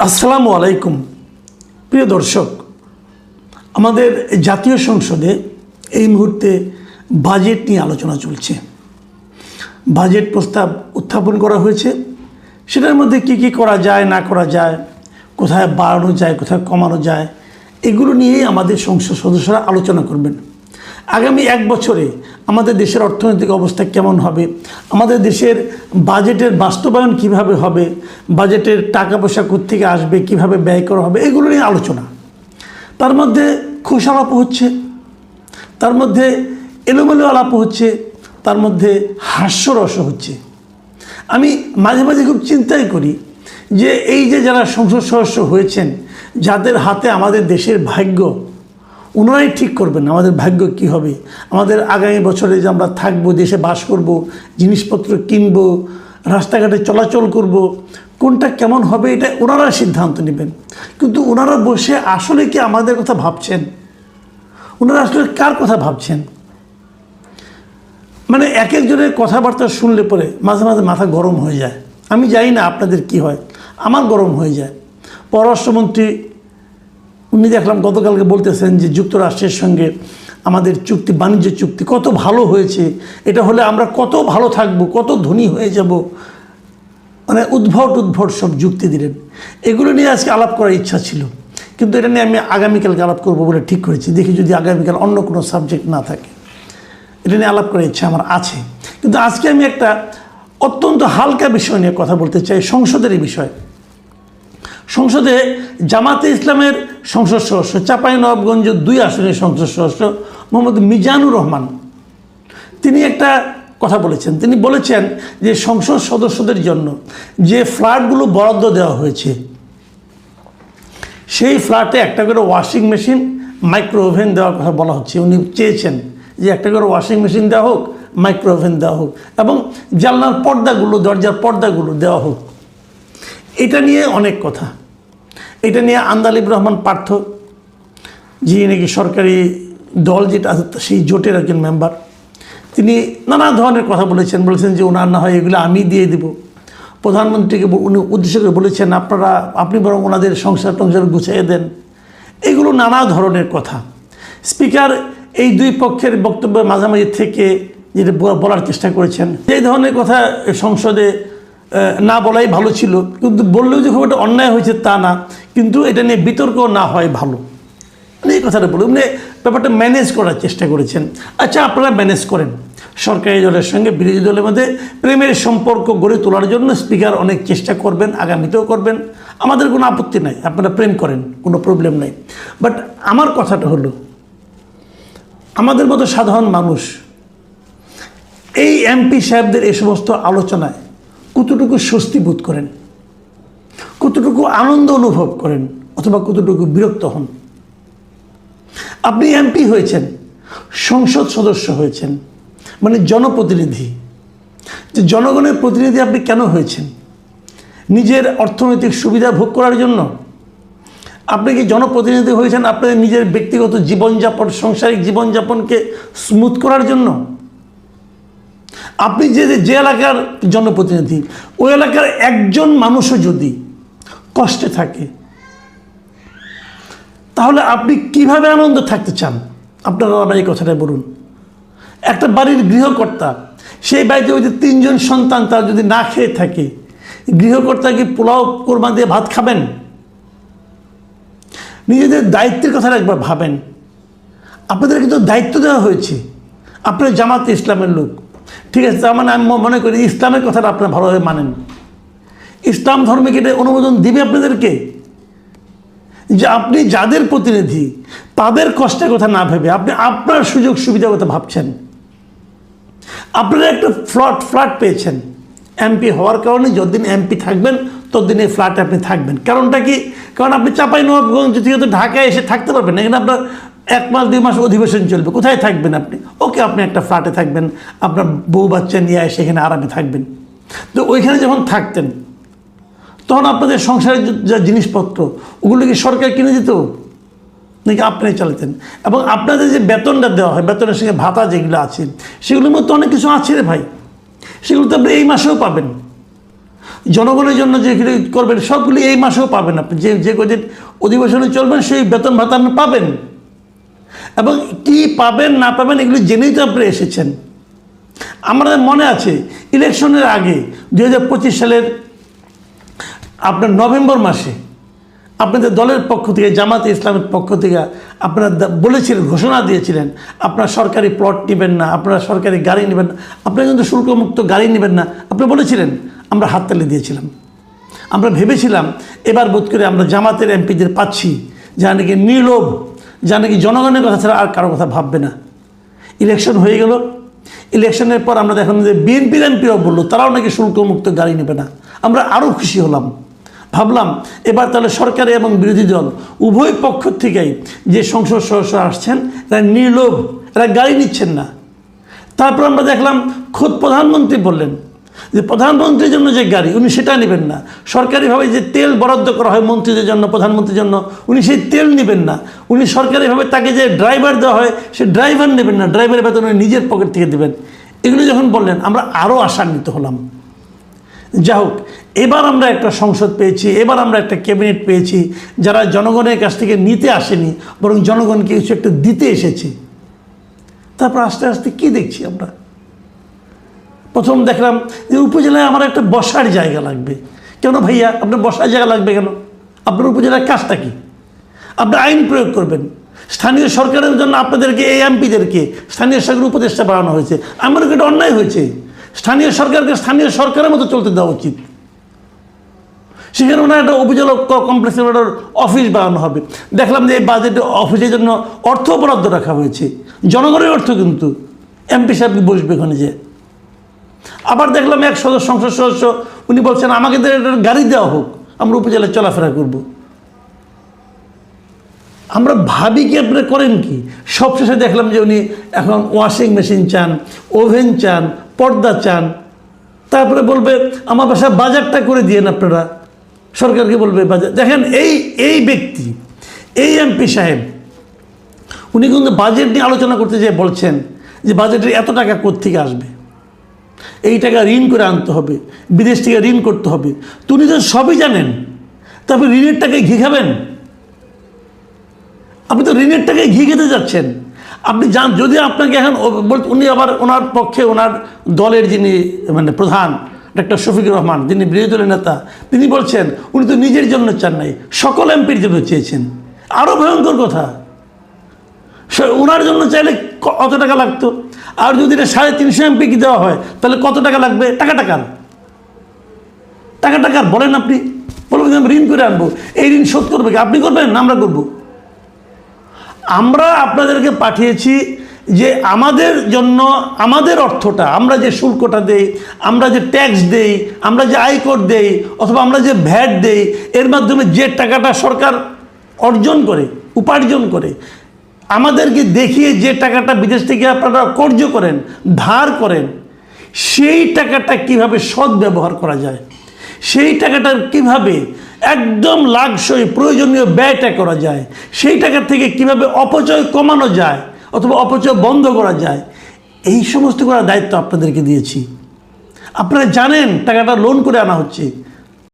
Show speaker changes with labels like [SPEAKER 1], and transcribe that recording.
[SPEAKER 1] আসসালামু আলাইকুম প্রিয় দর্শক, আমাদের জাতীয় সংসদে এই মুহূর্তে বাজেট নিয়ে আলোচনা চলছে। বাজেট প্রস্তাব উত্থাপন করা হয়েছে। সেটার মধ্যে কি করা যায় না করা যায়, কোথায় বাড়ানো যায় কোথায় কমানো যায়, এগুলো নিয়েই আমাদের সংসদ সদস্যরা আলোচনা করবেন। আগামী এক বছরে আমাদের দেশের অর্থনৈতিক অবস্থা কেমন হবে, আমাদের দেশের বাজেটের বাস্তবায়ন কিভাবে হবে, বাজেটের টাকা পয়সা কোত্থেকে আসবে, কিভাবে ব্যয় করা হবে, এগুলো নিয়ে আলোচনা। তার মধ্যে খুশ আলাপ হচ্ছে, তার মধ্যে এলোমেলো আলাপ হচ্ছে, তার মধ্যে হাস্যরস হচ্ছে। আমি মাঝে মাঝে খুব চিন্তাই করি যে এই যে যারা সংসদ সদস্য হয়েছেন, যাদের হাতে আমাদের দেশের ভাগ্য, ওনারাই ঠিক করবেন আমাদের ভাগ্য কি হবে, আমাদের আগামী বছরে যে আমরা থাকবো, দেশে বাস করব, জিনিসপত্র কিনব, রাস্তাঘাটে চলাচল করব, কোনটা কেমন হবে এটা ওনারা সিদ্ধান্ত নেবেন। কিন্তু ওনারা বসে আসলে কি আমাদের কথা ভাবছেন? ওনারা আসলে কার কথা ভাবছেন? মানে এক একজনের কথাবার্তা শুনলে পরে মাঝে মাঝে মাথা গরম হয়ে যায়। আমি জানি না আপনাদের কি হয়, আমার গরম হয়ে যায়। পররাষ্ট্রমন্ত্রী উনি দেখলাম গতকালকে বলতেছেন যে যুক্তরাষ্ট্রের সঙ্গে আমাদের চুক্তি, বাণিজ্য চুক্তি কত ভালো হয়েছে, এটা হলে আমরা কত ভালো থাকবো, কত ধনী হয়ে যাব, মানে উদ্ভট সব যুক্তি দিলেন। এগুলো নিয়ে আজকে আলাপ করার ইচ্ছা ছিল, কিন্তু এটা নিয়ে আমি আগামীকালকে আলাপ করবো বলে ঠিক করেছি। দেখি যদি আগামীকাল অন্য কোনো সাবজেক্ট না থাকে, এটা নিয়ে আলাপ করার ইচ্ছা আমার আছে। কিন্তু আজকে আমি একটা অত্যন্ত হালকা বিষয় নিয়ে কথা বলতে চাই, সংসদের এই বিষয়। সংসদে জামাতে ইসলামের সংসদ সদস্য, চাঁপাইনবাবগঞ্জ 2 আসনের সংসদ সদস্য মোহাম্মদ মিজানুর রহমান, তিনি একটা কথা বলেছেন। তিনি বলেছেন যে সংসদ সদস্যদের জন্য যে ফ্ল্যাটগুলো বরাদ্দ দেওয়া হয়েছে, সেই ফ্ল্যাটে একটা করে ওয়াশিং মেশিন, মাইক্রো ওভেন দেওয়ার কথা বলা হচ্ছে। উনি চেয়েছেন যে একটা করে ওয়াশিং মেশিন দেওয়া হোক, মাইক্রো ওভেন দেওয়া হোক, এবং জানলার পর্দাগুলো, দরজার পর্দাগুলো দেওয়া হোক। এটা নিয়ে অনেক কথা। এটা নিয়ে আন্দালিব রহমান পার্থ, যিনি নাকি সরকারি দল যেটা আছে সেই জোটের একজন মেম্বার, তিনি নানা ধরনের কথা বলেছেন যে ওনার না হয় এগুলো আমি দিয়ে দেব। প্রধানমন্ত্রীকে উনি উদ্দেশ্য করে বলেছেন আপনি বরং ওনাদের সংসার টংসার গুছিয়ে দেন। এগুলো নানা ধরনের কথা। স্পিকার এই 2 পক্ষের বক্তব্য মাঝামাঝি থেকে যেটা বলার চেষ্টা করেছেন, এই ধরনের কথা সংসদে না বলাই ভালো ছিল। কিন্তু বললেও যে খুব একটা অন্যায় হয়েছে তা না, কিন্তু এটা নিয়ে বিতর্ক না হয় ভালো, এই কথাটা বলে উনি ব্যাপারটা ম্যানেজ করার চেষ্টা করেছেন। আচ্ছা, আপনারা ম্যানেজ করেন। সরকারি দলের সঙ্গে বিরোধী দলের মধ্যে প্রেমের সম্পর্ক গড়ে তোলার জন্য স্পিকার অনেক চেষ্টা করবেন, আগামীতেও করবেন, আমাদের কোনো আপত্তি নাই, আপনারা প্রেম করেন, কোনো প্রবলেম নাই। বাট আমার কথাটা হলো, আমাদের মতো সাধারণ মানুষ এই এমপি সাহেবদের এই সমস্ত আলোচনায় কতটুকু স্বস্তি বোধ করেন, কতটুকু আনন্দ অনুভব করেন, অথবা কতটুকু বিরক্ত হন? আপনি এমপি হয়েছেন, সংসদ সদস্য হয়েছেন, মানে জনপ্রতিনিধি। যে জনগণের প্রতিনিধি আপনি কেন হয়েছেন? নিজের অর্থনৈতিক সুবিধা ভোগ করার জন্য? আপনি কি জনপ্রতিনিধি হয়েছেন আপনাদের নিজের ব্যক্তিগত জীবনযাপন, সাংসারিক জীবনযাপনকে স্মুথ করার জন্য? আপনি যে এলাকার জনপ্রতিনিধি, ওই এলাকার একজন মানুষও যদি কষ্টে থাকে, তাহলে আপনি কিভাবে আনন্দ থাকতে চান? আপনারা আমার এই কথাটা বলুন। একটা বাড়ির গৃহকর্তা, সেই বাড়িতে ওই যে 3 জন সন্তান, তার যদি না খেয়ে থাকে, গৃহকর্তা কি পোলাও কোরমা দিয়ে ভাত খাবেন? নিজেদের দায়িত্বের কথাটা একবার ভাবেন। আপনাদের কিন্তু দায়িত্ব দেওয়া হয়েছে, আপনারা জামাতে ইসলামের লোক, ঠিক আছে, তার মানে আমি মনে করি ইসলামের কথাটা আপনারা ভালোভাবে মানেন। ইসলাম ধর্মে কি এটা অনুমোদন দিবে আপনাদেরকে যে আপনি যাদের প্রতিনিধি তাদের কষ্টের কথা না ভেবে আপনি আপনার সুযোগ সুবিধার কথা ভাবছেন? আপনারা একটা ফ্ল্যাট পেয়েছেন এমপি হওয়ার কারণে। যতদিন এমপি থাকবেন ততদিন এই ফ্ল্যাটে আপনি থাকবেন। কারণটা কি? কারণ আপনি চাঁপাইনবাবগঞ্জ থেকে তো ঢাকায় এসে থাকতে পারবেন না। এখানে আপনার 1 মাস 2 মাস অধিবেশন চলবে, কোথায় থাকবেন আপনি? ওকে, আপনি একটা ফ্ল্যাটে থাকবেন, আপনার বউ বাচ্চা নিয়ে এসে এখানে আরামে থাকবেন। তো ওইখানে যখন থাকতেন তখন আপনাদের সংসারের যা জিনিসপত্র, ওগুলো কি সরকার কিনে দিত নাকি আপনি চালাতেন? এবং আপনাদের যে বেতনটা দেওয়া হয়, বেতনের সঙ্গে ভাতা যেগুলো আছে, সেগুলোর মধ্যে অনেক কিছু আছে রে ভাই, সেগুলো তো আপনি এই মাসেও পাবেন। জনগণের জন্য যে করবেন সবগুলি এই মাসেও পাবেন। আপনি যে কদিন অধিবেশনে চলবেন সেই বেতন ভাতা আপনি পাবেন, এবং কি পাবেন না পাবেন এগুলি জেনেই তো আপনি এসেছেন। আমাদের মনে আছে ইলেকশনের আগে 2025 সালের আপনার নভেম্বর মাসে আপনাদের দলের পক্ষ থেকে, জামাতে ইসলামের পক্ষ থেকে আপনারা বলেছিলেন, ঘোষণা দিয়েছিলেন আপনারা সরকারি প্লট নেবেন না, আপনারা সরকারি গাড়ি নেবেন না, আপনারা কিন্তু শুল্কমুক্ত গাড়ি নেবেন না, আপনি বলেছিলেন। আমরা হাততালি দিয়েছিলাম। আমরা ভেবেছিলাম এবার বোধ করে আমরা জামাতের এমপিদের পাচ্ছি যারা নাকি নির্লোভ, যা নাকি জনগণের কথা ছাড়া আর কারো কথা ভাববে না। ইলেকশন হয়ে গেল। ইলেকশনের পর আমরা দেখলাম যে বিএনপির এমপিরাও বললো তারাও নাকি শুল্কমুক্ত গাড়ি নেবে না। আমরা আরও খুশি হলাম, ভাবলাম এবার তাহলে সরকারি এবং বিরোধী দল উভয় পক্ষ থেকেই যে সংসদ সদস্য আসছেন এরা নির্লোভ, এরা গাড়ি নিচ্ছেন না। তারপর আমরা দেখলাম খোদ প্রধানমন্ত্রী বললেন যে প্রধানমন্ত্রীর জন্য যে গাড়ি উনি সেটা নেবেন না, সরকারিভাবে যে তেল বরাদ্দ করা হয় মন্ত্রীদের জন্য, প্রধানমন্ত্রীর জন্য, উনি সেই তেল নেবেন না। উনি সরকারিভাবে তাকে যে ড্রাইভার দেওয়া হয় সে ড্রাইভার নেবেন না, ড্রাইভারের বেতন উনি নিজের পকেট থেকে দেবেন। এগুলো যখন বললেন আমরা আরও আশান্বিত হলাম। যা হোক, এবার আমরা একটা সংসদ পেয়েছি, এবার আমরা একটা ক্যাবিনেট পেয়েছি যারা জনগণের কাছ থেকে নিতে আসেনি, বরং জনগণকে কিছু একটা দিতে এসেছে। তারপর আস্তে আস্তে কী দেখছি আমরা, প্রথম দেখলাম যে উপজেলায় আমার একটা বসার জায়গা লাগবে। কেন ভাইয়া আপনার বসার জায়গা লাগবে কেন? আপনার উপজেলার কাজটা কি? আপনি আইন প্রয়োগ করবেন। স্থানীয় সরকারের জন্য আপনাদেরকে, এই এমপিদেরকে স্থানীয় সরকারের উপদেষ্টা বাড়ানো হয়েছে। আমার এটা অন্যায় হয়েছে। স্থানীয় সরকারকে স্থানীয় সরকারের মতো চলতে দেওয়া উচিত। সেখানে ওনার একটা উপজেলা কমপ্লেক্সের একটা অফিস বানানো হবে। দেখলাম যে এই বাজেটে অফিসের জন্য অর্থ বরাদ্দ রাখা হয়েছে, জনগণের অর্থ, কিন্তু এমপি সাহেব বসবে ওখানে যে। আবার দেখলাম এক সংসদ সদস্য উনি বলছেন আমাকে গাড়ি দেওয়া হোক, আমরা উপজেলায় চলাফেরা করব। আমরা ভাবি কি আপনারা করেন কি? সবশেষে দেখলাম যে উনি এখন ওয়াশিং মেশিন চান, ওভেন চান, পর্দা চান। তারপরে বলবে আমার বাসায় বাজারটা করে দিয়েন আপনারা, সরকারকে বলবে বাজার। দেখেন এই ব্যক্তি, এই এমপি সাহেব উনি কিন্তু বাজেট নিয়ে আলোচনা করতে যেয়ে বলছেন যে বাজেটের এত টাকা কোত্থেকে আসবে, এই টাকা ঋণ করে আনতে হবে, বিদেশ থেকে ঋণ করতে হবে। উনি তো সবই জানেন, তারপরে ঋণের টাকায় ঘি খাবেন? আপনি তো ঋণের টাকায় ঘি খেতে যাচ্ছেন। আপনি যান, যদি আপনাকে এখন উনি আবার ওনার পক্ষে ওনার দলের যিনি প্রধান ডক্টর শফিকুর রহমান, যিনি বিরোধী দলের নেতা, তিনি বলছেন উনি তো নিজের জন্য চান নাই, সকল এমপির জন্য চেয়েছেন। আরও ভয়ঙ্কর কথা, ওনার জন্য চাইলে কত টাকা লাগতো? আর যদি এটা 350 এমপিকে দেওয়া হয় তাহলে কত টাকা লাগবে? টাকা টাকার বলেন। আপনি বলবেন আমি ঋণ করে আনবো, এই ঋণ শোধ করবে কি? আপনি করবেন না আমরা করব? আমরা আপনাদেরকে পাঠিয়েছি যে আমাদের জন্য আমাদের অর্থটা, আমরা যে শুল্কটা দেই, আমরা যে ট্যাক্স দেই, আমরা যে আয়কর দেই, অথবা আমরা যে ভ্যাট দেই, এর মাধ্যমে যে টাকাটা সরকার অর্জন করে, উপার্জন করে, আমাদেরকে দেখিয়ে যে টাকাটা বিদেশ থেকে আপনারা কর্য করেন, ধার করেন, সেই টাকাটা কিভাবে সদ্ব্যবহার করা যায়, সেই টাকাটা কিভাবে একদম লাগসই প্রয়োজনীয় ব্যয়টা করা যায়, সেই টাকা থেকে কিভাবে অপচয় কমানো যায় অথবা অপচয় বন্ধ করা যায়, এই সমস্ত করার দায়িত্ব আপনাদেরকে দিয়েছি। আপনারা জানেন টাকাটা লোন করে আনা হচ্ছে,